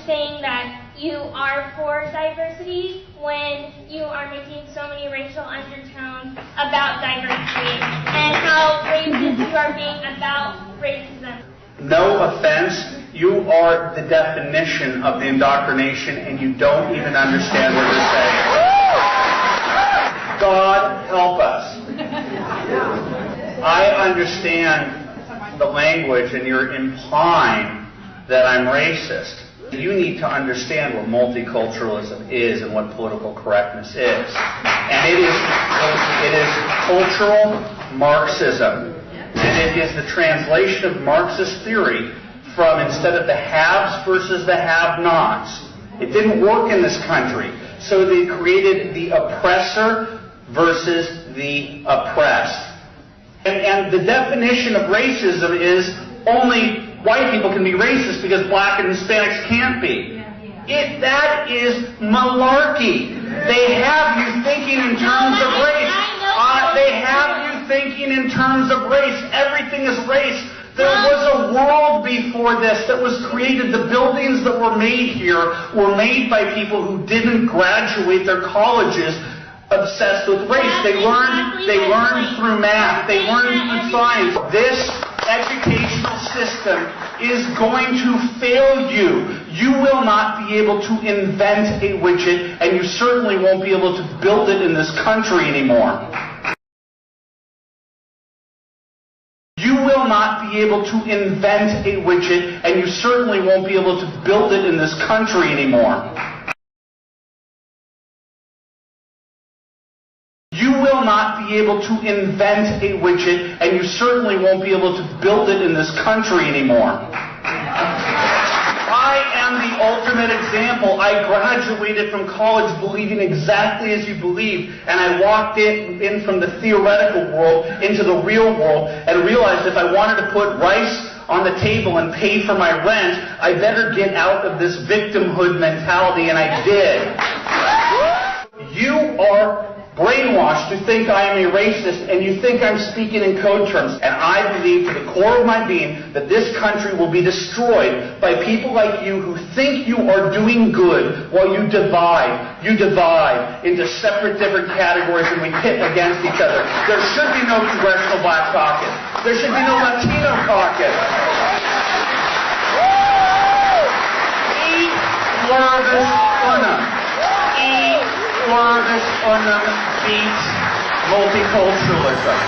saying that you are for diversity when you are making so many racial undertones about diversity and how racist you are being about racism. No offense, you are the definition of the indoctrination and you don't even understand what you're saying. God help us. I understand the language and you're implying that I'm racist. You need to understand what multiculturalism is and what political correctness is. And it is cultural Marxism. And it is the translation of Marxist theory from, instead of the haves versus the have-nots. It didn't work in this country. So they created the oppressor versus the oppressed. And the definition of racism is only white people can be racist because black and Hispanics can't be. That is malarkey. They have you thinking in terms of race. They have you thinking in terms of race. Everything is race. There was a world before this that was created. The buildings that were made here were made by people who didn't graduate their colleges obsessed with race. They learned through math. They learned through science. This educational system is going to fail you. You will not be able to invent a widget, and you certainly won't be able to build it in this country anymore. You will not be able to invent a widget, and you certainly won't be able to build it in this country anymore. You will not be able to invent a widget, and you certainly won't be able to build it in this country anymore. I am the ultimate example. I graduated from college believing exactly as you believe, and I walked in from the theoretical world into the real world and realized if I wanted to put rice on the table and pay for my rent, I better get out of this victimhood mentality, and I did. You are brainwashed to think I am a racist, and you think I'm speaking in code terms. And I believe to the core of my being that this country will be destroyed by people like you who think you are doing good while you divide. You divide into separate different categories and we pit against each other. There should be no Congressional Black Caucus. There should be no Latino caucus. E pluribus unum. Pluribus unum beats multiculturalism.